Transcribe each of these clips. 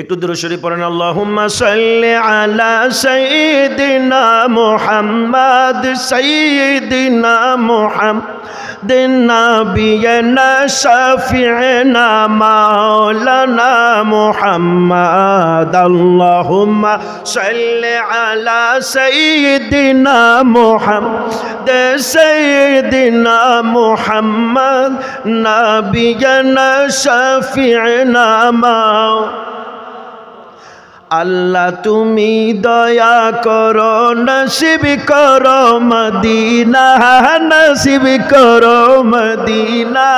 একটু দুরূদ শরীফ পড়েন। আল্লাহুম্মা সাল্লি আলা সাইয়্যিদিনা মুহাম্মাদ সাইয়্যিদিনা মুহাম্মাদিন নাবিয়িনা শাফি'না মাওলানা মুহাম্মাদ। আল্লাহুম্মা সাল্লি আলা সাইয়্যিদিনা মুহাম্মাদ সাইয়্যিদিনা মুহাম্মাদ নাবিয়িনা শাফি'না মাওলানা। আল্লাহ তুমি দয়া করো, নসিব করো মদিনা, নসিব করো মদিনা।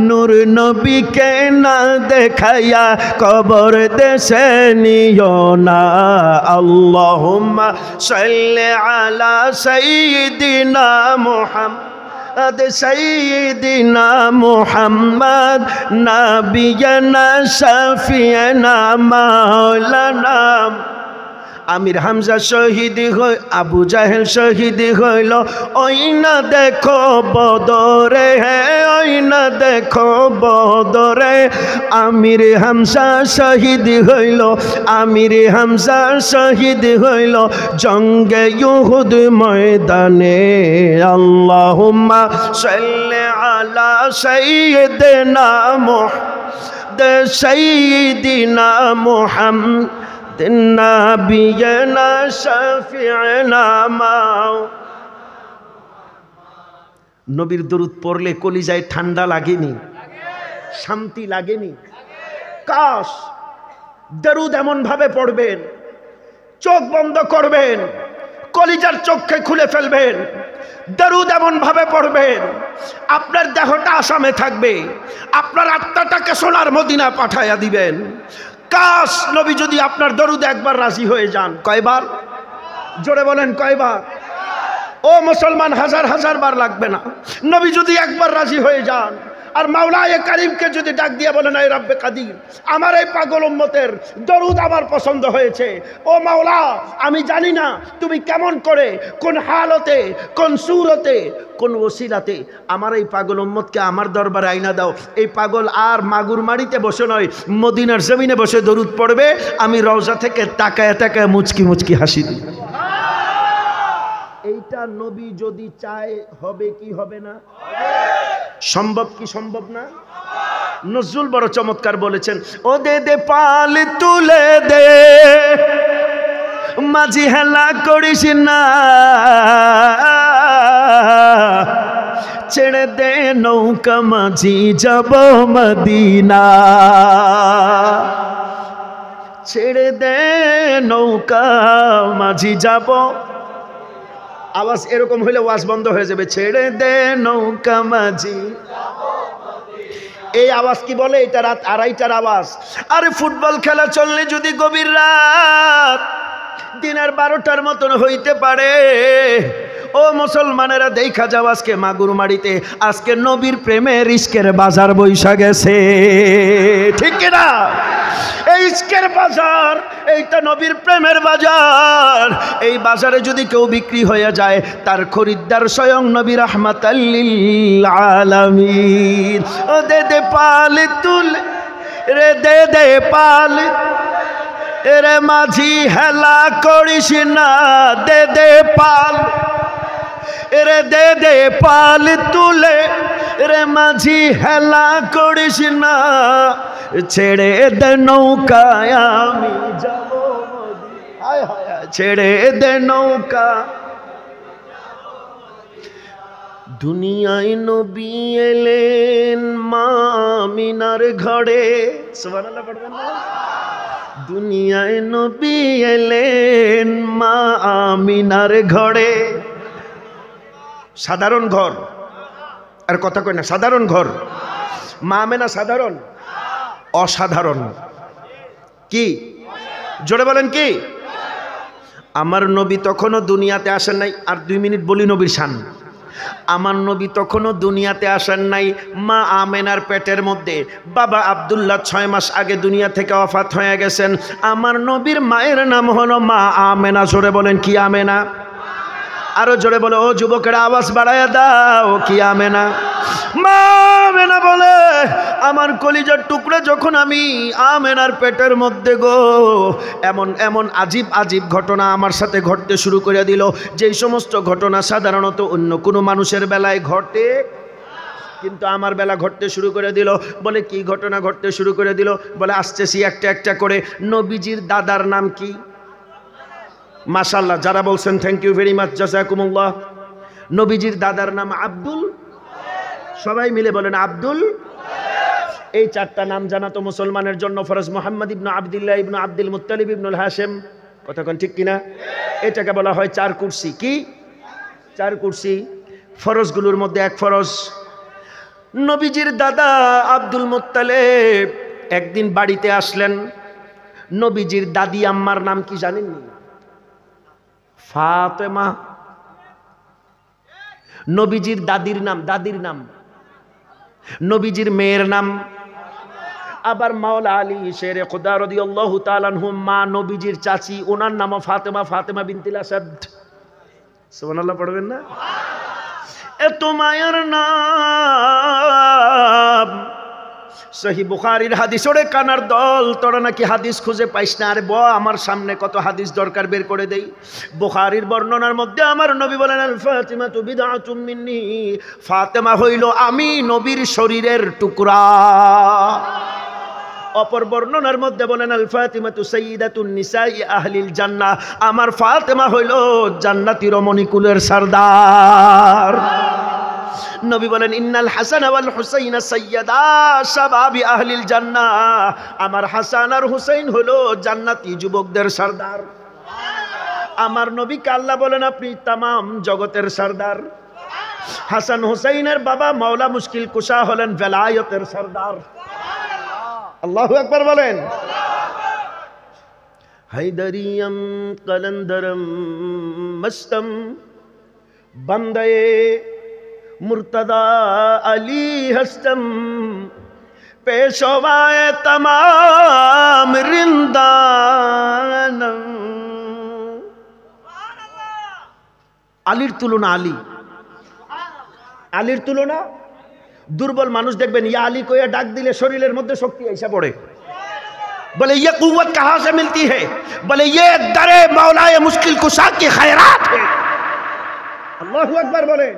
নূর নবীকে না দেখাইয়া কবর দেশে নিও না। আল্লাহুম্মা সাল্লি আলা সাইয়্যিদিনা মুহাম্মাদ সাইয়্যিদিনা মুহাম্মাদ নাবিয়িনা শাফি'না মাওলানা। আমির হামজা শহীদ হই, আবু জাহেল শহীদ হইল, ওই না দেখো বদরে, ওই না দেখো বদরে। আমির হামজা শহীদ হইল, আমির হামজা শহীদ হইল জঙ্গে উহুদ ময়দানে। আল্লাহুম্মা সাল্লি আলা সাইয়্যিদিনা মুহাম্মাদ সাইয়্যিদিনা মুহাম্মাদ নাবিয়িনা শাফি'না মাওলানা। নবীর দরুদ পড়লে কলিজায় ঠান্ডা লাগেনি, শান্তি লাগেনি? কাশ দরুদ এমন ভাবে পড়বেন, চোখ বন্ধ করবেন, কলিজার চোখে খুলে ফেলবেন। দরুদ এমন ভাবে পড়বেন আপনার দেহটা আসামে থাকবে, আপনার আত্মাটাকে সোনার মদিনা পাঠাইয়া দিবেন। কাশ নবী যদি আপনার দরুদে একবার রাজি হয়ে যান। কয়বার? জোরে বলেন কয়বার? ও মুসলমান, হাজার হাজার বার লাগবে না। নবী যদি একবার রাজি হয়ে যান আর মাওলায়ে কারিমকে যদি ডাক দিয়ে বলেন, এই রব্বে কাদির, আমার এই পাগল উম্মতের দরুদ আমার পছন্দ হয়েছে। ও মাওলা, আমি জানি না তুমি কেমন করে, কোন হালতে, কোন সুরতে, কোন ওসিলাতে আমার এই পাগল উম্মতকে আমার দরবারে আইনা দাও। এই পাগল আর মাগুর মাড়িতে বসে নয়, মদিনার জমিনে বসে দরুদ পড়বে। আমি রওজা থেকে তাকায় তাকায় মুচকি মুচকি হাসি দিই। এইটা নবী যদি চায় হবে কি হবে না? সম্ভব কি সম্ভব না? নজরুল বড় চমৎকার বলেছেন, ও দে দে পাল তুলে দে, মাঝি হেলা করিস না, ছেড়ে দে নৌকা মাঝি যাব মদিনা, ছেড়ে দে নৌকা মাঝি যাব। আওয়াজ এরকম হইলে ওয়াজ বন্ধ হয়ে যাবে। ছেড়ে দে নৌকা মাঝি। এই আওয়াজ কি বলে? এটা রাত 2:30টার আওয়াজ। আরে ফুটবল খেলা চললে যদি গভীর রাত দিনের 12টার মতন হইতে পারে। ও মুসলমানেরা, দেখা যাও আজকে মাগুরমারিতে আজকে নবীর প্রেমের ইশকের বাজার বৈশা গেছে, ঠিক কিনা? এই ইশকের বাজার, এইটা নবীর প্রেমের বাজার। এই বাজারে যদি কেউ বিক্রি হয়ে যায়, তার খরিদ্দার স্বয়ং নবী রাহমাতাল লিল আলামিন। ও দে দে পাল তুলে রে, দে দে পাল রে, মাঝি হেলা করিস না, দে দে পাল রে, দে দে পাল তুলে রে, মাঝি হেলা করিস না, ছেড়ে দে নৌকায় আমি যাব মদিনা, ছেড়ে দে নৌকা। দুনিয়ায় নবী এলেন মা আমিনার ঘরে। সুবহানাল্লাহ পড়বেন না? দুনিয়ায় নবী এলেন মা আমিনার ঘরে। সাধারণ ঘর, আর কথা কই না, সাধারণ ঘর। মা আমেনা সাধারণ? অসাধারণ। কি? জোরে বলেন কি? আমার নবী তখনও দুনিয়াতে আসেন নাই। আর 2 মিনিট বলি নবীর শান। আমার নবী তখনও দুনিয়াতে আসেন নাই। মা আমেনার পেটের মধ্যে বাবা আব্দুল্লাহ 6 মাস আগে দুনিয়া থেকে ওফাত হয়ে গেছেন। আমার নবীর মায়ের নাম হলো মা আমেনা। জোরে বলেন কি আমেনা? আরো জোরে বলে, ও যুবকেরা আওয়াজ বাড়ায়া দাও, কি আমেনা? মা আমেনা বলে, আমার কলিজার টুকরা যখন আমি আমেনার পেটের মধ্যে গো, এমন এমন আজীব আজীব ঘটনা আমার সাথে ঘটতে শুরু করে দিল, যেই সমস্ত ঘটনা সাধারণত অন্য কোনো মানুষের বেলায় ঘটে, কিন্তু আমার বেলা ঘটতে শুরু করে দিল। বলে কি ঘটনা ঘটতে শুরু করে দিল? বলে আসতেছি একটা একটা করে। নবীজির দাদার নাম কি? মাশাআল্লাহ, যারা বলছেন থ্যাংক ইউ ভেরি মাচ, জাযাকুমুল্লাহ। নবীজির দাদার নাম আব্দুল, সবাই মিলে বলেন আব্দুল। এই চারটা নাম জানা তো মুসলমানের জন্য ফরজ। মুহাম্মদ ইবনে আব্দুল্লাহ ইবনে আব্দুল মুত্তালিব ইবনুল হাশিম, কথা কোন ঠিক কিনা? এটাকে বলা হয় চার কুরসি। কি চার কুরসি? ফরজগুলোর মধ্যে এক ফরজ। নবীজির দাদা আব্দুল মুত্তালিব একদিন বাড়িতে আসলেন। নবীজির দাদি আম্মার নাম কি জানেননি? ফাতেমা। নবীজির দাদির নাম, দাদির নাম। নবীজির মেয়ের নাম আবার মাওলা আলী শেরে খুদা রাদিয়াল্লাহু তাআলা আনহু, মা নবীজির চাচি, ওনার নামও ফাতেমা, ফাতেমা বিনতুল আসাদ। সুবহানাল্লাহ পড়বেন না? এত মায়ের নাম। সহি বুখারীর হাদিস। ওরে কানার দল, তোরা নাকি হাদিস খুঁজে পাইস না? আরে আমার সামনে কত হাদিস দরকার, বের করে দেই। বুখারীর বর্ণনার মধ্যে আমার নবী বলেন, আল ফাতিমাতু বিদআতুম মিন্নি, ফাতেমা হইল আমি নবীর শরীরের টুকরা। অপর বর্ণনার মধ্যে বলেন, আল ফাতিমাতু সাইয়্যিদাতুন নিসাই আহলিল জান্নাহ, আমার ফাতেমা হইল জান্নাতি রমণীকুলের সরদার। নবী বলেন, ইন্নাল হাসান ওয়াল হুসাইন সাইয়্যিদা শাবাবি আহলিল জান্নাহ, আমার হাসান আর হুসাইন হলো জান্নাতি যুবকদের সরদার। আমার নবীকে আল্লাহ বলেন, আপনি তামাম জগতের সরদার। হাসান হুসাইনের বাবা মাওলা মুশকিল কুশা হলেন বেলায়েতের সরদার। আল্লাহু আকবার বলেন। হায়দারিয়াম কলন্দরম মস্তম বন্দায়ে মুর্তদা আলী হস্তম পেশওয়ায়ে তমাম রিন্দানম। আলীর তুলনা আলী, আলীর তুলনা দুর্বল মানুষ দেখবেন ইয়া আলী কইয়া ডাক দিলে শরীরের মধ্যে শক্তি আইসা পড়ে। বলে ইয়ে কুওয়াত কাহা সে মিলতি है? বলে ইয়ে দরে মাওলায়ে মুশকিল কুশা কি খায়রাত है। আল্লাহু আকবার বলেন।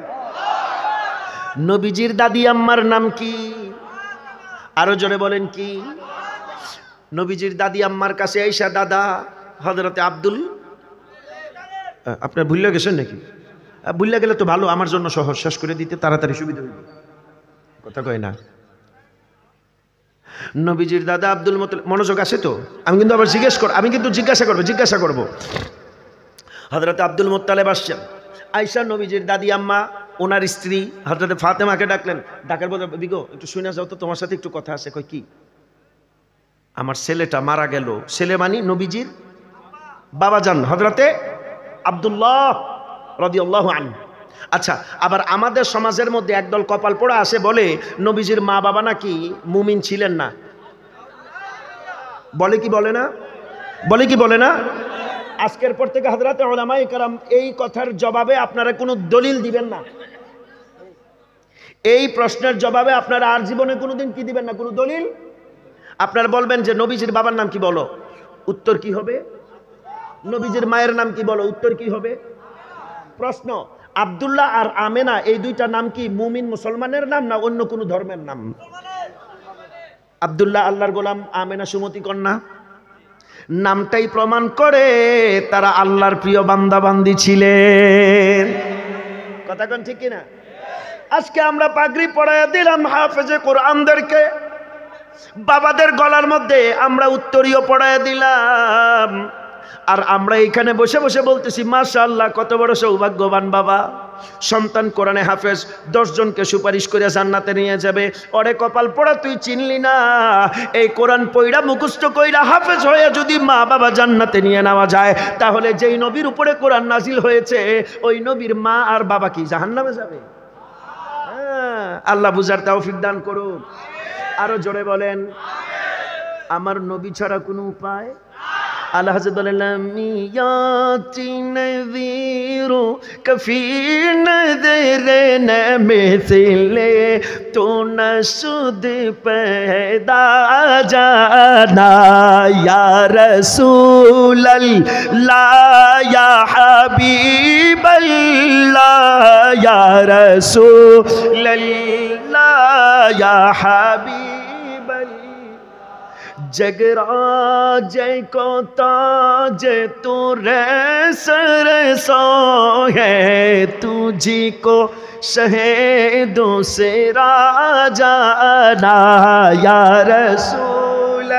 নবীজির দাদি আম্মার নাম কি? আরো জোরে বলেন কি? নবীজির দাদি আম্মার কাছে আইসা দাদা হযরতে আব্দুল, আপনার ভুলে গেছেন নাকি? ভুলে গেলে তো ভালো, আমার জন্য সহজ, শেষ করে দিতে তাড়াতাড়ি সুবিধা হইবে, কথা কয় না। নবীজির দাদা আব্দুল মুত্তালিব, মনোযোগ আছে তো? আমি কিন্তু আবার জিজ্ঞাসা করব। হযরত আব্দুল মুত্তালিব আসছেন, আয়েশা নবীজির দাদি আম্মা ওনার স্ত্রী হযরত ফাতেমাকে ডাকলেন। ডাকার বলে, বিগো একটু শুনে যাও তো, তোমার সাথে একটু কথা আছে। কই কি? আমার ছেলেটা মারা গেল। ছেলে মানি নবীজির বাবাজান হযরতে আব্দুল্লাহ রাদিয়াল্লাহু আনহু। আচ্ছা, আবার আমাদের সমাজের মধ্যে একদল কপাল পোড়া আসে, বলে নবীজির মা বাবা নাকি মুমিন ছিলেন না। বলে কি বলে না? বলে কি বলে না? আজকের পর থেকে হযরতে উলামায়ে কেরাম এই কথার জবাবে আপনারা কোনো দলিল দিবেন না। এই প্রশ্নের জবাবে আপনারা আর জীবনে কোনোদিন কি দিবেন না? কোনো দলিল। আপনারা বলবেন যে নবীজির বাবার নাম কি, বলো, উত্তর কি হবে? নবীজির মায়ের নাম কি, বলো, উত্তর কি হবে? প্রশ্ন, আব্দুল্লাহ আর আমেনা এই দুইটা নাম কি মুমিন মুসলমানের নাম না অন্য কোনো ধর্মের নাম? আব্দুল্লাহ আল্লাহর গোলাম, আমেনা সুমতি কন্যা। নামটাই প্রমাণ করে তারা আল্লাহর প্রিয় বান্দা বান্দি ছিলেন। কথা কোন ঠিক কিনা? আজকে আমরা পাগড়ি পরাইয়া দিলাম হাফেজে কোরআনদেরকে, বাবাদের গলার মধ্যে আমরা উত্তরীয় পরাইয়া দিলাম, আর আমরা এখানে বসে বসে বলতেছি মাশাআল্লাহ কত বড় সৌভাগ্যবান বাবা, সন্তান কোরআনে হাফেজ, 10 জনকে সুপারিশ করে জান্নাতে নিয়ে যাবে। ওরে কপাল পোড়া, তুই চিনলি না, এই কোরআন পইড়া মুখস্থ কইরা হাফেজ হয়ে যদি মা বাবা জান্নাতে নিয়ে নেওয়া যায়, তাহলে যেই নবীর উপরে কোরআন নাজিল হয়েছে ওই নবীর মা আর বাবা কি জাহান্নামে যাবে? আল্লাহ বুঝার তৌফিক দান করুক। আরো জোরে বলেন, আমার নবী ছাড়া কোনো উপায় আল্লাহ হযরত বলেন লাম ইয়াতি নযীরু কফি নযরে না মিসলে তো না সুদ पैदा जाना या रसूल अल्लाह या हबीब अल्लाह या रसूल अल्लाह या हबीब जगराज को ताज तू सर सो है तुझी को शहीदों से राजाना या रसूल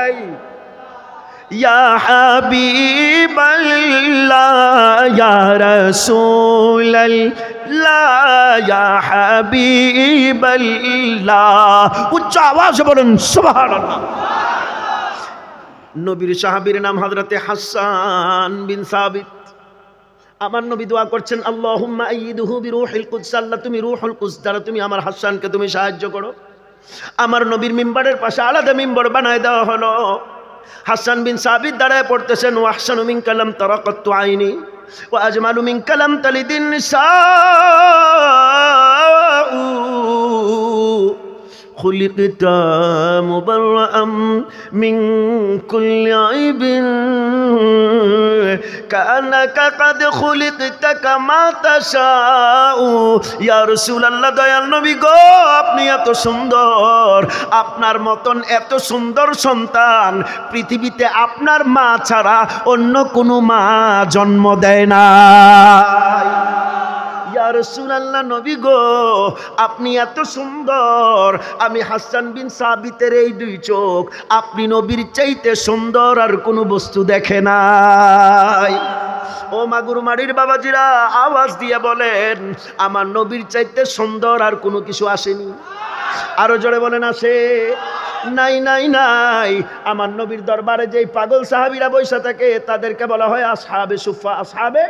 या हबीब अल्लाह या रसूल अल्लाह या हबीब अल्लाह। उच्च आवाज बोलें सुबहानाल्लाह। নবীর সাহাবীর নাম হযরতে হাসান বিন সাবিত। আমার নবী দোয়া করছেন আল্লাহুম্মা আইয়িদহু বিরূহিল কুদস, আল্লাহ তুমি রূহুল কুদস দ্বারা তুমি আমার হাসানকে তুমি সাহায্য করো। আমার নবীর মিম্বরের পাশে আলাদা মিম্বর বানায় দেওয়া হলো। হাসান বিন সাবিত দাঁড়ায় পড়তেছেন ওয়া আহসানু মিন কালাম তারাকাতু আইনি ওয়া আজমালু মিন কালাম তালিদিন নিসা خلقت مبرأ من كل عيب كأنك قد خلقت كما تشاء يا رسول الله দয়াল নবী গো আপনি এত সুন্দর, আপনার মতন এত সুন্দর সন্তান পৃথিবীতে আপনার মা ছাড়া অন্য কোনো মা জন্ম দেয় না। ইয়া রাসূলুল্লাহ নবী গো আপনি এত সুন্দর, আমি হাসান বিন সাবিতের এই দুই চোখ আপনি নবীর চাইতে সুন্দর আর কোনো বস্তু দেখে নাই। ও মাগুর মাড়ির বাবাজিরা আওয়াজ দিয়ে বলেন আমার নবীর চাইতে সুন্দর আর কোনো কিছু আসেনি। আরো জোরে বলেন আসে? নাই নাই নাই। আমার নবীর দরবারে যেই পাগল সাহাবীরা বসে থাকে তাদেরকে বলা হয় আসহাবে সুফা। আসহাবে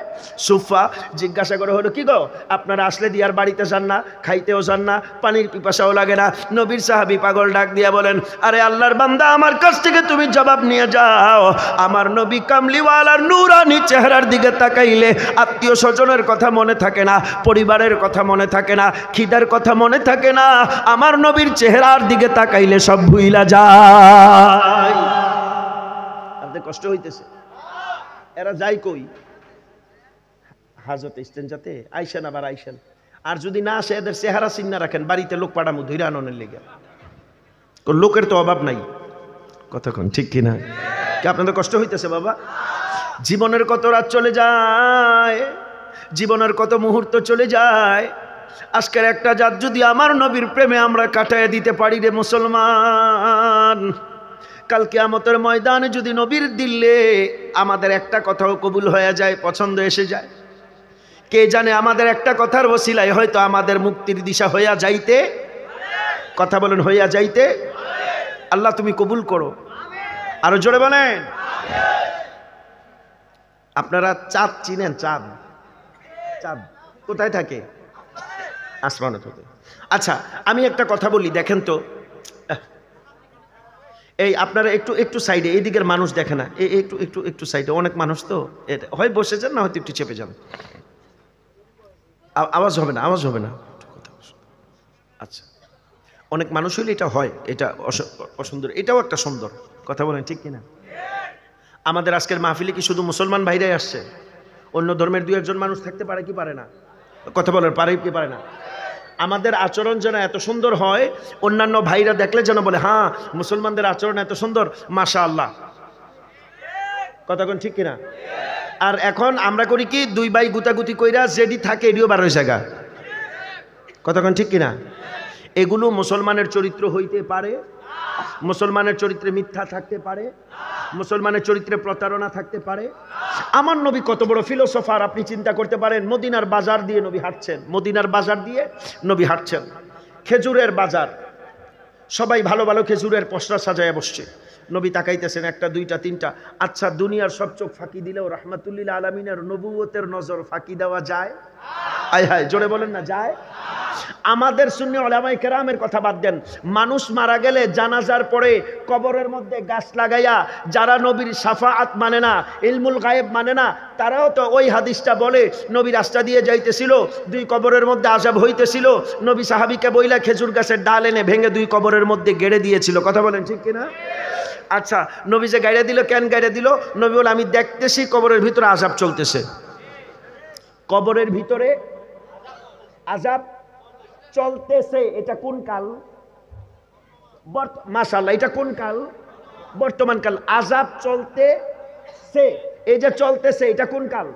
সুফা। জিজ্ঞাসা করে হলো কি গো আপনারা আসলে দিয়ার বাড়িতে যান না, খাইতেও যান না, পানির পিপাসাও লাগে না? নবীর সাহাবী পাগল ডাক দিয়া বলেন আরে আল্লাহর বান্দা আমার কাছ থেকে তুমি জবাব নিয়ে যাও। আমার নবী কামলিওয়ালার নূরানি চেহারার দিকে তাকাইলে আত্মীয় স্বজনের কথা মনে থাকে না, পরিবারের কথা মনে থাকে না, খিদার কথা মনে থাকে না। আমার নবীর চেহারার দিকে তাকাইলে সব ভুইলা যায়। আপনাদের কষ্ট হইতেছে? এরা যায় কই? হাজতে ইস্তেঞ্জাতে আইসেন, আবার আইসেন। আর যদি না আসে এদের চেহারা চিন্না রাখেন, বাড়িতে লোক পাঠামু ধৈর্য আননের লেগে। লোকের তো অভাব নাই, কতক্ষণ ঠিক কিনা? কি আপনাদের কষ্ট হইতেছে বাবা? জীবনের কত রাত চলে যায়, জীবনের কত মুহূর্ত চলে যায়। আজকের একটা জাত যদি আমার নবীর প্রেমে আমরা কাটায় দিতে পারি রে মুসলমান, কাল কিয়ামতের ময়দানে যদি নবীর দিলে আমাদের একটা কথাও কবুল হয়ে যায়, পছন্দ এসে যায়, কে জানে আমাদের একটা কথার ওসিলায় হয়তো আমাদের মুক্তির দিশা হইয়া যাইতে, কথা বলেন হইয়া যাইতে। আল্লাহ তুমি কবুল করো। আরো জোরে বলেন। আপনারা চাঁদ চিনেন? চাঁদ, চাঁদ কোথায় থাকে? আসমানে থাকে। আচ্ছা আমি একটা কথা বলি, দেখেন তো এই আপনারা একটু একটু সাইডে, এই দিকের মানুষ দেখে না, একটু একটু একটু সাইডে, অনেক মানুষ তো হয় বসে যান না হয়তো একটু চেপে যান, আওয়াজ হবে না, আওয়াজ হবে না। আচ্ছা অনেক মানুষ হইলে এটা হয়, এটা অসুন্দর, এটাও একটা সুন্দর, কথা বলেন ঠিক কিনা? আমাদের আজকের মাহফিলে কি শুধু মুসলমান ভাইরাই আসছে? অন্য ধর্মের দুই একজন মানুষ থাকতে পারে কি পারে না? কথা বলেন পারে কি পারে না? আমাদের আচরণ যেন এত সুন্দর হয়, অন্যান্য ভাইরা দেখলে যেন বলে হ্যাঁ মুসলমানদের আচরণ এত সুন্দর, মাশাআল্লাহ। কথা কোন ঠিক কিনা? আর এখন আমরা করি কি, দুই ভাই গুতাগুতি কইরা যেডি থাকে এডিও 12 জায়গা, কথা কোন ঠিক কিনা? এগুলো মুসলমানের চরিত্র হইতে পারে, মুসলমানের চরিত্রে মিথ্যা থাকতে পারে, মুসলমানের চরিত্রে প্রতারণা থাকতে পারে। আমার নবী কত বড় ফিলোসফার আপনি চিন্তা করতে পারেন। মদিনার বাজার দিয়ে নবী হাঁটছেন, মদিনার বাজার দিয়ে নবী হাঁটছেন, খেজুরের বাজার, সবাই ভালো ভালো খেজুরের পসরা সাজায় বসছে, নবী তাকাইতেছেন একটা দুইটা তিনটা। আচ্ছা দুনিয়ার সব চোখ ফাঁকি দিলেও রাহমাতুল্লিল আলামিনের নবুয়তের নজর ফাঁকি দেওয়া যায়? আয় হায়, জোরে বলেন না, যায়। আমাদের সুন্নি উলামায়ে কেরামের কথা বাদ দেন, মানুষ মারা গেলে জানাজার পরে কবরের মধ্যে গাছ লাগাইয়া যারা নবীর শাফাআত মানে না, ইলমুল গায়েব মানে না, তারাও তো ওই হাদিসটা বলে নবী রাস্তা দিয়ে যাইতেছিল, দুই কবরের মধ্যে আযাব হইতেছিল, নবী সাহাবীকে বইলা খেজুর গাছের ডাল এনে ভেঙে দুই কবরের মধ্যে গেড়ে দিয়েছিল। কথা বলেন ঠিক কিনা? আচ্ছা, নবী যে গাইড়ে দিল, কেন গাইড়ে দিল? নবী বলে আমি দেখতেছি কবরের ভিতরে আযাব চলতেছে। কবরের ভিতরে আযাব চলতেছে, এটা কোন কাল? মাশাআল্লাহ, এটা কোন কাল? বর্তমান কাল। আযাব চলতেছে, এই যে চলতেছে, এটা কোন কাল?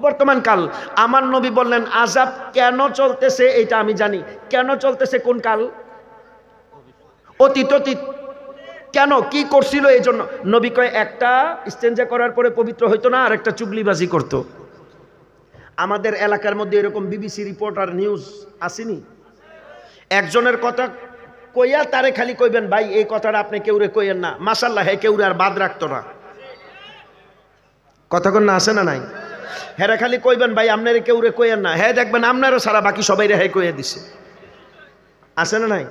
বর্তমান কাল। আমার নবী বললেন আযাব কেন চলতেছে এটা আমি জানি। কেন চলতেছে কোন কাল? অতীত। অতীত কেন, কি করছিল এই জন্য? নবী কয় একটা ইস্তেঞ্জা করার পরে পবিত্র হইতো না, আর একটা চুগলিবাজি করত। আমাদের এলাকার মধ্যে এরকম বিবিসি রিপোর্টার নিউজ আসেনি? একজনের কথা কইয়া তারে খালি কইবেন ভাই এই কথাটা আপনি কেউরে কইয়েন না, মাশাআল্লাহ হ্যাঁ কেউরে আর বাদ রাখতো না। কতক্ষণ না আসে না নাই? হ্যাঁ খালি কইবেন ভাই আপনারে কেউরে কইয়েন না, হ্যাঁ দেখবেন আপনারও সারা বাকি সবাই রেহাই কইয়া দিছে। আসে না নাই?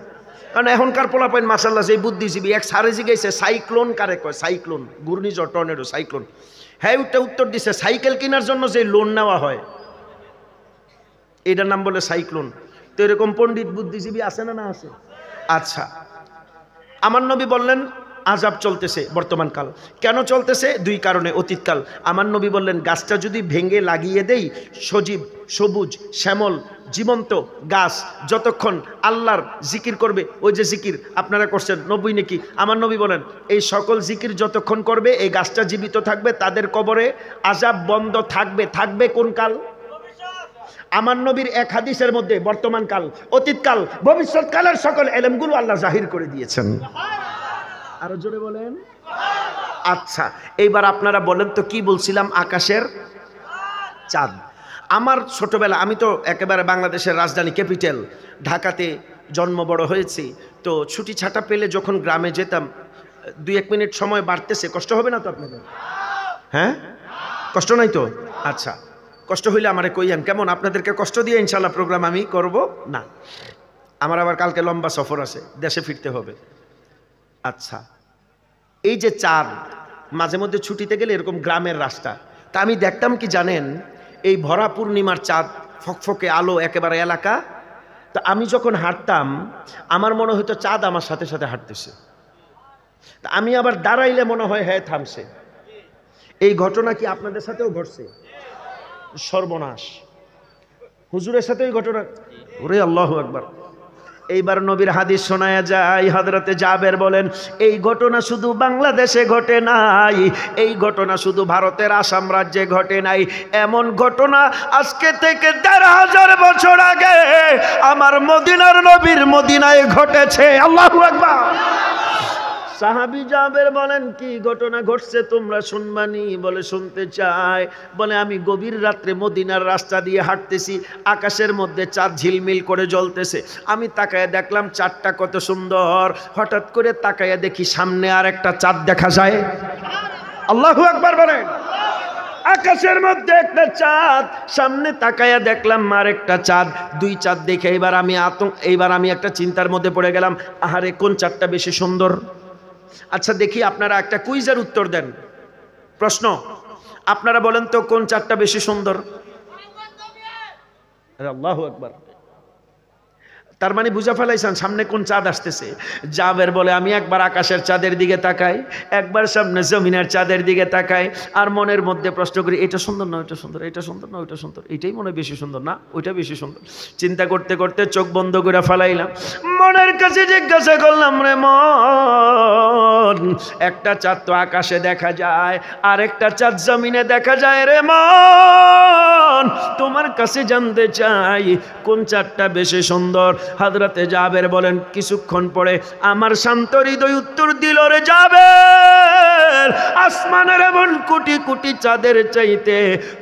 কারণ এখনকার পোলাপাইন মাশাআল্লাহ যে বুদ্ধিজীবী, এক সারে জিগাইছে সাইক্লোন কারে কয়? সাইক্লোন, ঘূর্ণিঝড়, টর্নেডো, সাইক্লোন। হ্যাঁ ওটা উত্তর দিছে সাইকেল কেনার জন্য যে লোন নেওয়া হয় এটার নাম বলে সাইক্লোন। তো এরকম পণ্ডিত বুদ্ধিজীবী আছে না? না আছে। আচ্ছা, আমার নবী বললেন আযাব চলতেছে বর্তমান কাল। কেন চলতেছে? দুই কারণে। অতীতকাল। আমার নবী বললেন গাছটা যদি ভেঙে লাগিয়ে দেই, সজীব, সবুজ, শ্যামল, জীবন্ত গাছ যতক্ষণ আল্লাহর জিকির করবে, ওই যে জিকির আপনারা করছেন নবী নাকি, আমার নবী বলেন এই সকল জিকির যতক্ষণ করবে এই গাছটা জীবিত থাকবে, তাদের কবরে আযাব বন্ধ থাকবে। থাকবে কোন কাল? আমার নবীর এক হাদিসের মধ্যে বর্তমান কাল, অতীতকাল, ভবিষ্যৎকালের সকল এলেমগুলো আল্লাহ জাহির করে দিয়েছেন। আরো জোরে বলেন। আচ্ছা, এইবার আপনারা বলেন তো কি বলছিলাম? আকাশের চাঁদ। আমার ছোটবেলা, আমি তো একেবারে বাংলাদেশের রাজধানী ক্যাপিটাল ঢাকাতে জন্ম বড় হয়েছি, তো ছুটি ছাটা পেলে যখন গ্রামে যেতাম, 2-1 মিনিট সময় বাড়তেছে, কষ্ট হবে না তো আপনাদের? হ্যাঁ, কষ্ট নাই তো? আচ্ছা, কষ্ট হইলে আমারে কইয়েন, কেমন? আপনাদেরকে কষ্ট দিয়ে ইনশাল্লাহ প্রোগ্রাম আমি করব না। আমার আবার কালকে লম্বা সফর আছে, দেশে ফিরতে হবে। আচ্ছা, এই যে চাঁদ, মাঝে মধ্যে ছুটিতে গেলে এরকম গ্রামের রাস্তা, তা আমি দেখতাম কি জানেন, এই ভরা পূর্ণিমার চাঁদ, ফকফকে আলো একেবারে এলাকা, তা আমি যখন হাঁটতাম আমার মনে হতো চাঁদ আমার সাথে সাথে হাঁটতেছে। তা আমি আবার দাঁড়াইলে মনে হয় হ্যাঁ থামছে। এই ঘটনা কি আপনাদের সাথেও ঘটছে? সর্বনাশ, হুজুরের সাথে এই ঘটনা। ওরে আল্লাহু আকবার। এইবার নবীর হাদিস শোনায়া যায়, হযরতে জাবের বলেন এই ঘটনা শুধু বাংলাদেশে ঘটে নাই, এই ঘটনা শুধু ভারতের আসাম রাজ্যে ঘটে নাই, এমন ঘটনা আজকে থেকে ১,৫০০ বছর আগে আমার মদিনার নবীর মদিনায় ঘটেছে। আল্লাহু আকবার। সাহাবী জাবের বলেন কি ঘটনা ঘটছে তোমরা শুনবানি? বলে শুনতে চাই। বলে আমি গভীর রাত্রে মদিনার রাস্তা দিয়ে হাঁটতেছি, আকাশের মধ্যে চাঁদ ঝিলমিল করে জ্বলতেছে, আমি তাকায় দেখলাম চাঁদটা কত সুন্দর। হঠাৎ করে তাকায় দেখি সামনে আর একটা চাঁদ দেখা যায়। আল্লাহু আকবার বলেন। আকাশের মধ্যে একটা চাঁদ, সামনে তাকায়া দেখলাম আর একটা চাঁদ, দুই চাঁদ দেখে এইবার আমি একটা চিন্তার মধ্যে পড়ে গেলাম, আহারে কোন চাঁদটা বেশি সুন্দর? আচ্ছা দেখি আপনারা একটা কুইজের উত্তর দেন। প্রশ্ন, আপনারা বলেন তো কোন চাঁদটা বেশি সুন্দর? আল্লাহু আকবার। তার মানে বুঝা ফেলাইছেন সামনে কোন চাঁদ আসতেছে। জাবের বলে আমি একবার আকাশের চাঁদের দিকে তাকাই, একবার সামনে জমিনের চাঁদের দিকে তাকাই, আর মনের মধ্যে প্রশ্ন করি এটা সুন্দর না ওইটা সুন্দর, এটা সুন্দর না ওইটা সুন্দর, এটাই মনে বেশি সুন্দর না ওইটা বেশি সুন্দর। চিন্তা করতে করতে চোখ বন্ধ করে ফেলাইলাম, মনের কাছে জিজ্ঞাসা করলাম, রে মন, একটা চাঁদ তো আকাশে দেখা যায়, আর একটা চাঁদ জমিনে দেখা যায়, রে মন তোমার কাছে জানতে চাই কোন চাঁদটা বেশি সুন্দর। হযরতে জাবের বলেন কিছুক্ষণ পরে আমার শান্ত হৃদয় উত্তর দিল, রে জাবের, আসমানের এমন কোটি কোটি চাঁদের চাইতে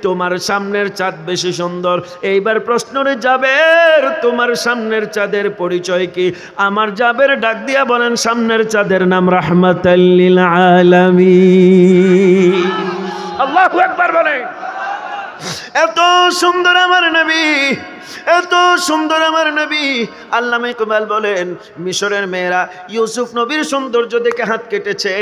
তোমার সামনের চাঁদ বেশি সুন্দর। এইবার প্রশ্ন, রে জাবের তোমার সামনের চাঁদের পরিচয় কি? আমার জাবের ডাক দিয়া বলেন সামনের চাঁদের নাম রাহমাতাল লিল আলামিন। আল্লাহু আকবার বলেন। এত সুন্দর আমার নবী, এত সুন্দর আমার নবী। আল্লামা ইকবাল বলেন, মিশরের মেয়েরা ইউসুফ নবীর সৌন্দর্য দেখে হাত কেটেছে,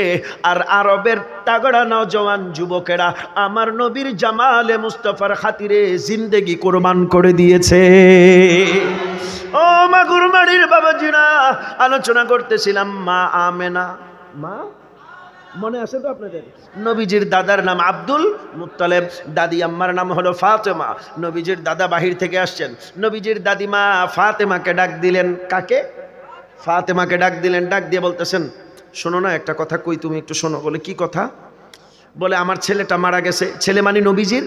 আর আরবের তাগড়া নওজওয়ান যুবকেরা আমার নবীর জামালে মুস্তাফার খাতিরে জিন্দেগি কোরবান করে দিয়েছে। ও মাগুরমারির বাবাজিরা, আলোচনা করতেছিলাম মা আমেনা। মা মনে আছে তো আপনাদের? নবীজির দাদার নাম আব্দুল মুত্তালেব, দাদি আম্মার নাম হলো ফাতেমা। নবীজির দাদা বাহির থেকে আসছেন, নবীজির দাদিমা ফাতেমাকে ডাক দিলেন। কাকে? ফাতেমাকে ডাক দিলেন। ডাক দিয়ে বলতেছেন, শোনো না একটা কথা কই, তুমি একটু শোনো। বলে কি কথা? বলে আমার ছেলেটা মারা গেছে। ছেলে মানে নবীজির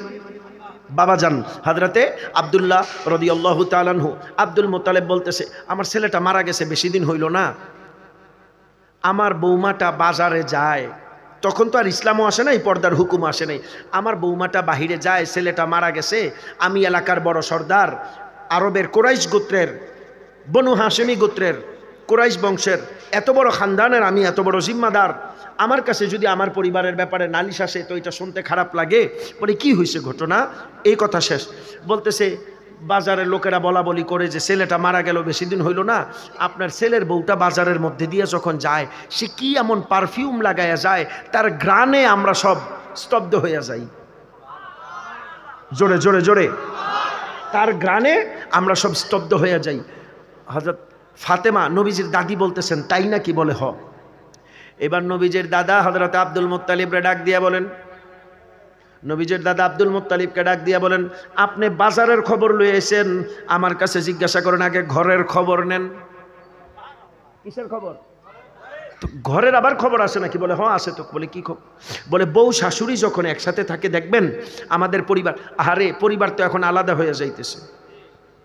বাবাজান হযরতে আব্দুল্লাহ রাদিয়াল্লাহু তাআলা আনহু। আব্দুল মুত্তালেব বলতেছে, আমার ছেলেটা মারা গেছে, বেশি দিন হইল না। আমার বৌমাটা বাজারে যায়, তখন তো আর ইসলামও আসে নাই, পর্দার হুকুম আসে নাই। আমার বৌমাটা বাহিরে যায়, ছেলেটা মারা গেছে। আমি এলাকার বড় সর্দার, আরবের কোরাইশ গোত্রের, বনু হাশেমি গোত্রের, কোরাইশ বংশের এত বড় খানদানের আমি এত বড় জিম্মাদার। আমার কাছে যদি আমার পরিবারের ব্যাপারে নালিশ আসে তো এটা শুনতে খারাপ লাগে। বলে কি হয়েছে ঘটনা? এই কথা শেষ। বলতেছে, বাজারের লোকেরা বলা বলি করে যে ছেলেটা মারা গেল, বেশি দিন হইল না। আপনার ছেলের বউটা বাজারের মধ্যে দিয়ে যখন যায়, সে কি এমন পারফিউম লাগাইয়া যায়, তার গ্রানে আমরা সব স্তব্ধ হইয়া যাই। জোরে জোরে জোরে, তার গ্রানে আমরা সব স্তব্ধ হইয়া যাই। হযরত ফাতেমা নবীজির দাদি বলতেছেন, তাই নাকি? বলে হ। এবার নবীজির দাদা হযরত আব্দুল মুত্তালিবরে ডাক দিয়া বলেন, নবীজির দাদা আব্দুল মুত্তালিবকে ডাক দিয়া বলেন, আপনি বাজারের খবর লয়ে এসেন, আমার কাছে জিজ্ঞাসা করেন আগে ঘরের খবর নেন। কিসের খবর? তো ঘরের আবার খবর আসে নাকি? বলে হ্যাঁ আসে তো। বলে কি খবর? বলে বউ শাশুড়ি যখন একসাথে থাকে দেখবেন আমাদের পরিবার, আরে পরিবার তো এখন আলাদা হয়ে যাইতেছে।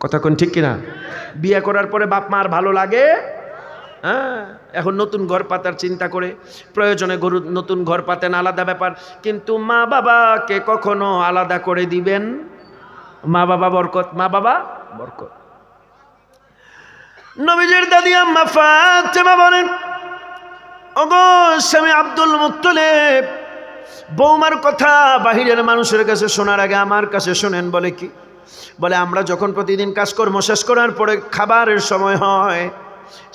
কথা কোন ঠিক কিনা? বিয়ে করার পরে বাপ মা আর ভালো লাগে? হ্যাঁ, এখন নতুন ঘর পাতার চিন্তা করে, প্রয়োজনে গরু নতুন ঘর পাতেন, আলাদা ব্যাপার। কিন্তু মা বাবাকে কখনো আলাদা করে দিবেন? মা বাবা বরকত, মা বাবা বরকত। নবীজির দাদি আম্মা ফাতেমা বলেন, ওগো স্বামী আব্দুল মুত্তালিব, বৌমার কথা বাহিরের মানুষের কাছে শোনার আগে আমার কাছে শোনেন। বলে কি? বলে আমরা যখন প্রতিদিন কাজকর্ম শেষ করার পরে খাবারের সময় হয়,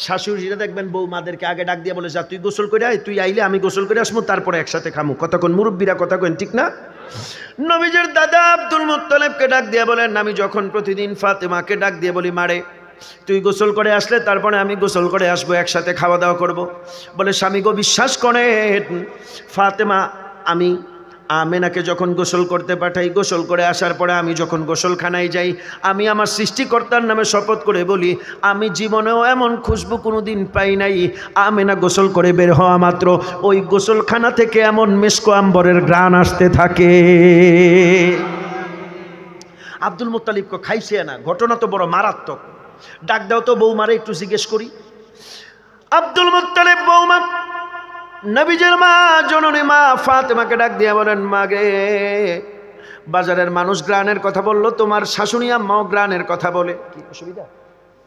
শাশুড়িরা দেখবেন বৌমাদেরকে আগে ডাক দিয়ে বলে, যা তুই গোসল করে আয়, তুই আইলে আমি গোসল করে আসবো, তারপরে একসাথে খামু। কথা কোন মুরব্বীরা কথা কেন, ঠিক না? নবীজির দাদা আব্দুল মুত্তালিবকে ডাক দিয়ে বলেন, আমি যখন প্রতিদিন ফাতেমাকে ডাক দিয়ে বলি, মারে তুই গোসল করে আসলে তারপরে আমি গোসল করে আসবো, একসাথে খাওয়া দাওয়া করব। বলে স্বামী গো বিশ্বাস করেন ফাতেমা, আমি আমেনাকে যখন গোসল করতে পাঠাই, গোসল করে আসার পরে আমি যখন গোসলখানায় যাই, আমি আমার সৃষ্টিকর্তার নামে শপথ করে বলি, আমি জীবনেও এমন খুশবু কোনোদিন পাই নাই। আমেনা গোসল করে বের হওয়া মাত্র ওই গোসলখানা থেকে এমন মিশকো আম্বরের ঘ্রাণ আসতে থাকে। আব্দুল মুত্তালিবকে খাইছে না, ঘটনা তো বড় মারাত্মক। ডাক দাও তো বৌমারে একটু জিজ্ঞেস করি। আব্দুল মুত্তালিব বৌমা নবীজির মা জননী মা ফাতেমাকে ডাক দিয়ে বলেন, মা গে, বাজারের মানুষ গ্রানের কথা বললো, তোমার শাশুড়ি আম্মাও গ্রানের কথা বলে। কি অসুবিধা?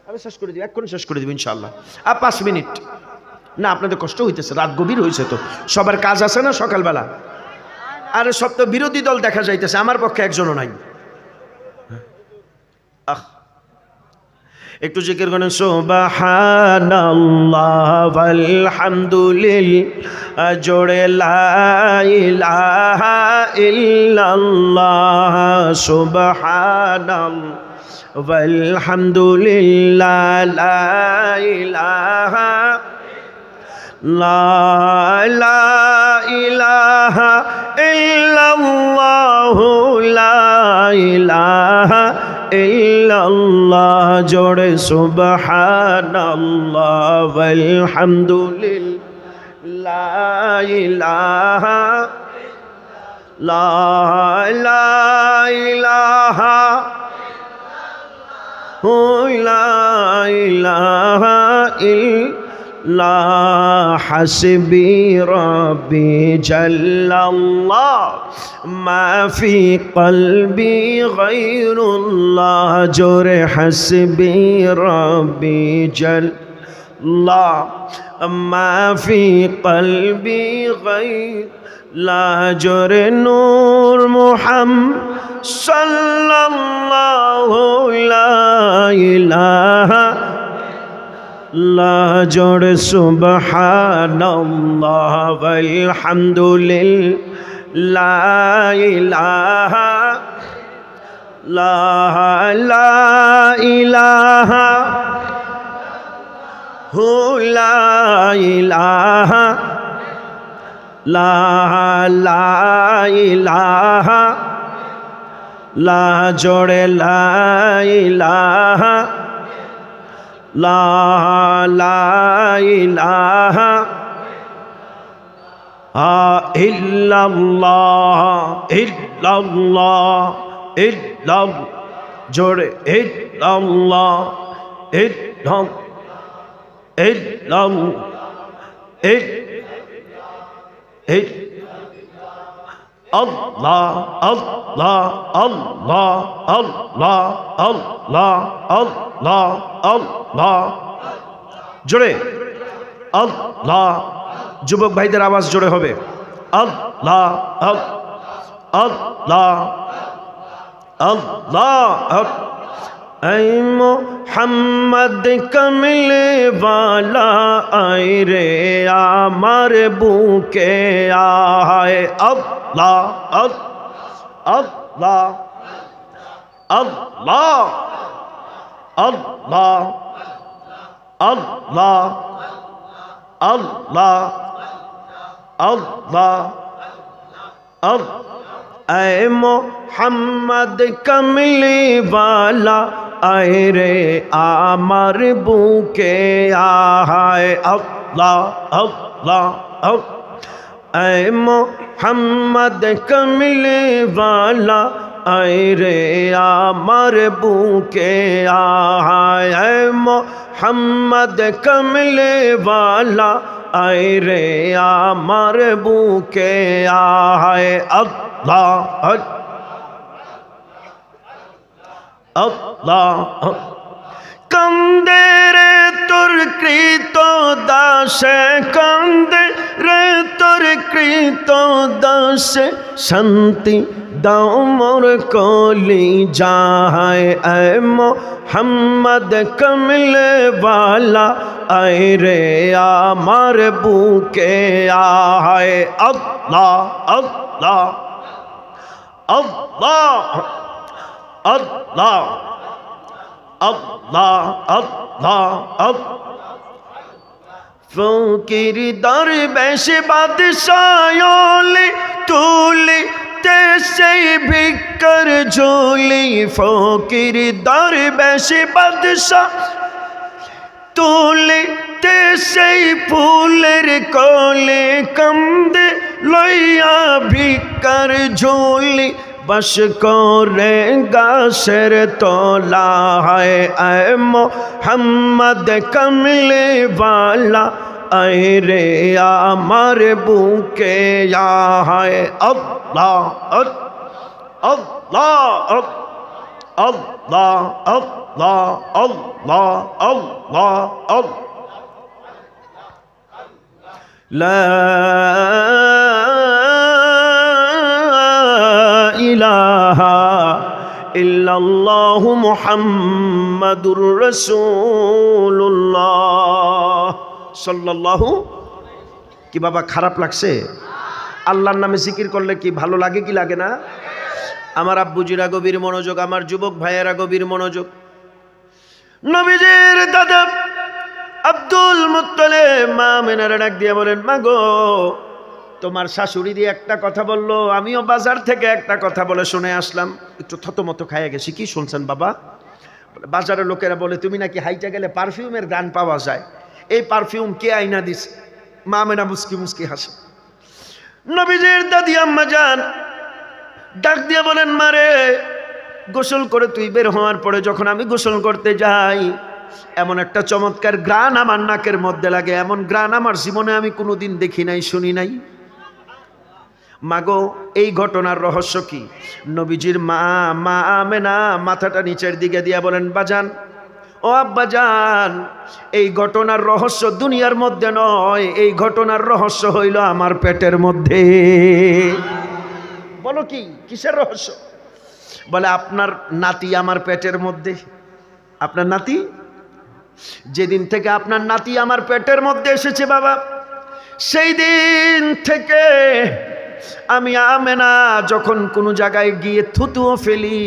আমি শেষ করে দিব, এক্ষুনি শেষ করে দিব ইনশাআল্লাহ। আর 5 মিনিট না, আপনাদের কষ্ট হইতেছে, রাত গভীর হয়েছে তো, সবার কাজ আছে না সকালবেলা। আর সব তো বিরোধী দল দেখা যাইতেছে, আমার পক্ষে একজনও নাই। একটু জিকির করেন, সুবহানাল্লাহ ওয়ালহামদুলিল্লাহ, জোরে লা ইলাহা ইল্লাল্লাহ, সুবহানাল্লাহ ওয়ালহামদুলিল্লাহ, লা ইলাহা লা ইলাহা ইল্লাল্লাহ, লা ইলাহা ইল্লাল্লাহ, জোরে সুবহানাল্লাহ ওয়ালহামদুলিল্লাহ, লা ইলাহা ইল্লাল্লাহ, হাসবি রব্বি জাল্লাল্লাহ, মা ফি কলবি গায়রুল্লাহ, জোরে হাসবি রব্বি জাল্লাল্লাহ, মা ফি কলবি গায়রুল্লাহ, জোরে নূর মুহাম্মদ সাল্লাল্লাহু লা ইলাহা লা জোড়ে সুবহানাল্লাহ ওয়ালহামদুলিল্লাহ লা ইলাহা লা ইলাহা হু লা ইলাহা লা ইলাহা লা জোড়ে লা ইলাহা লা ইলাহা ইল্লাল্লাহ ইল্লাল্লাহ ইল্লাল্লাহ জোড়ে ইল্লাল্লাহ আল্লাহ আল্লাহ আল্লাহ আল্লাহ আল্লাহ আল্লাহ আল্লাহ জোরে আল্লাহ। যুবক ভাইদের আওয়াজ জোরে হবে আল্লাহ আল্লাহ আল্লাহ। ऐ मोहम्मद कमले वाला आए रे आमर बुके आए अल्लाह अल्लाह अल्लाह अल्लाह अल्लाह अल्लाह अल्लाह अल्लाह। ऐ मोहम्मद कमले वाला आए रे आमर बुके आए अल्लाह अल्लाह अल्लाह। ऐ मोहम्मद कमले वाला आए रे आमर बुके आए। ऐ मोहम्मद कमले वाला आए रे आमर बुके आए अल्लाह अल्लाह। कंदे रे तुर कृतो दासे कंदे रे तुर कृतो दासे शांति दाओ मोर कोली जाए। ऐ मोहम्मद कमले वाला आए रे आमर बुके आए अल्लाह अल्लाह अल्लाह अल्लाह अल्लाह अल्लाह फकीर दरवेश बादशायोले तूले तेसे भिकर झोली। फकीर दरवेश बादशाह तूले तेसे फूलेर कोले कंदे लइया भिकर झोली। बस करे गासेर तोला है। ऐ मोहम्मद कमले वाला आए रे आमर बुके आए अल्लाह अल्लाह अल्लाह अल्लाह अल्लाह अल्लाह ला इलाहा इल्लल्लाहु मुहम्मदुर रसूलुल्लाह सल्लल्लाहु। कि बाबा খারাপ লাগছে? আল্লাহর নামে জিকির করলে কি ভালো লাগে কি লাগে না? আমার আব্বুজিরা গভীর মনোযোগ, আমার যুবক ভাইয়েরা গভীর মনোযোগ। নবীজির দাদা আব্দুল মুত্তালিব মা আমিনার ডাক দিয়ে বলেন, মা গো তোমার শাশুড়ি দিয়ে একটা কথা বললো, আমিও বাজার থেকে একটা কথা বলে শুনে আসলাম। একটু থতমত খাইয়া গেছি। কি শুনছেন বাবা? বাজারের লোকেরা বলে তুমি নাকি হাইটা গেলে পারফিউমের গান পাওয়া যায়। এই পারফিউম কে আইনা দিছে? মা আমিনা মুস্কি মুস্কি হাসে। নবীজির দাদি আম্মা জান ডাক দিয়ে বলেন, মারে গোসল করে তুই বের হওয়ার পরে যখন আমি গোসল করতে যাই এমন একটা চমৎকার গ্রান আমার নাকের মধ্যে লাগে, এমন গ্রান আমার জীবনে আমি কোনোদিন দেখি নাই, শুনি নাই। মাগো এই ঘটনার রহস্য কি? নবীজির মা আমেনা মাথাটা নিচের দিকে দিয়া বলেন, বাজান ও আব্বাজান, এই ঘটনার রহস্য দুনিয়ার মধ্যে নয়, এই ঘটনার রহস্য হইল আমার পেটের মধ্যে। বলো কি, কিসের রহস্য? বলে আপনার নাতি আমার পেটের মধ্যে। আপনার নাতি, যেদিন থেকে আপনার নাতি আমার পেটের মধ্যে এসেছে বাবা, সেই দিন থেকে আমি আমেনা যখন কোনো জায়গায় গিয়ে থুতুও ফেলি,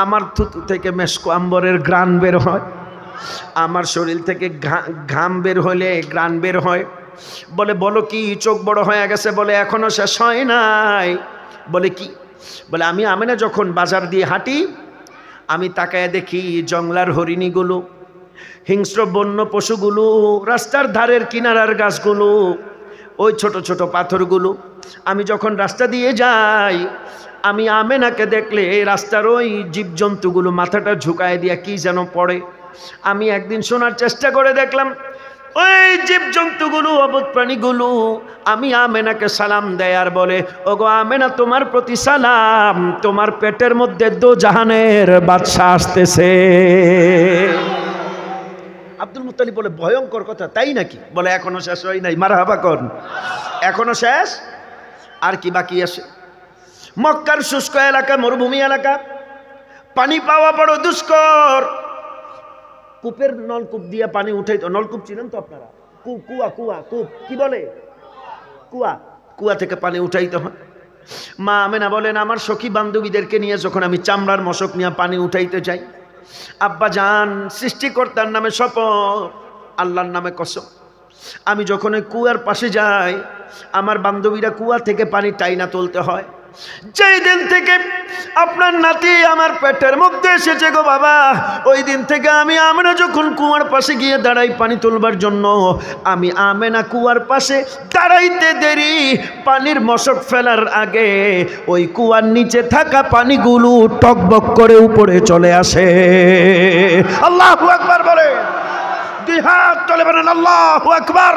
আমার থুতু থেকে মেশকো আম্বরের ঘ্রাণ বের হয়, আমার শরীর থেকে ঘাম বের হলে ঘ্রাণ বের হয়। বলে বলো কি চোখ বড় হয়ে গেছে? বলে এখনো শেষ হয় নাই। বলে কি? বলে আমি আমেনা যখন বাজার দিয়ে হাঁটি, আমি তাকায় দেখি জংলার হরিণীগুলো, হিংস্র বন্য পশুগুলো, রাস্তার ধারের কিনারার গাছগুলো, ওই ছোট ছোট পাথরগুলো, আমি যখন রাস্তা দিয়ে যাই, আমি আমেনাকে দেখলে রাস্তার ওই জীবজন্তুগুলো মাথাটা ঝুঁকায় দিয়া কি যেন পড়ে। আমি একদিন শোনার চেষ্টা করে দেখলাম ওই জীবজন্তুগুলো, অবুধ প্রাণীগুলো আমি আমেনাকে সালাম দেয় আর বলে, ওগো আমেনা তোমার প্রতি সালাম, তোমার পেটের মধ্যে দোজাহানের বাদশা আসতেছে। আব্দুল মুত্তালিব বলে ভয়ঙ্কর কথা, তাই নাকি? বলে এখনো শেষ হয় নাই। মারহাবা কর, এখনো শেষ, আর কি বাকি আছে? মক্কার শুষ্ক এলাকা, মরুভূমি এলাকা, পানি পাওয়া বড় দুষ্কর। কূপের নলকূপ দিয়ে পানি উঠাইতো, নলকূপ ছিলেন তো আপনারা? কুয়া, কূপ কি বলে? কুয়া থেকে পানি উঠাইতে হয়। মা আমেনা বলেন, আমার সখী বান্ধবীদেরকে নিয়ে যখন আমি চামড়ার মশক নিয়ে পানি উঠাইতে যাই, আব্বা জান সৃষ্টিকর্তার নামে শপথ, আল্লাহর নামে কসম, আমি যখন ওই কুয়ার পাশে যাই, আমার বান্ধবীরা কুয়া থেকে পানি টাইনা তুলতে হয়। যেই দিন থেকে আপনার নাতি আমার পেটের মধ্যে এসেছে গো বাবা, ওই দিন থেকে আমি আমেনা যখন কুয়ার পাশে গিয়ে দাঁড়াই পানি তুলবার জন্য, আমি আমেনা কুয়ার পাশে দাঁড়াইতে দেরি, পানির মশক ফেলার আগে ওই কুয়ার নিচে থাকা পানিগুলো টকবক করে উপরে চলে আসে। আল্লাহু আকবার বলে, দুই হাত তুলে বলেন আল্লাহু আকবার।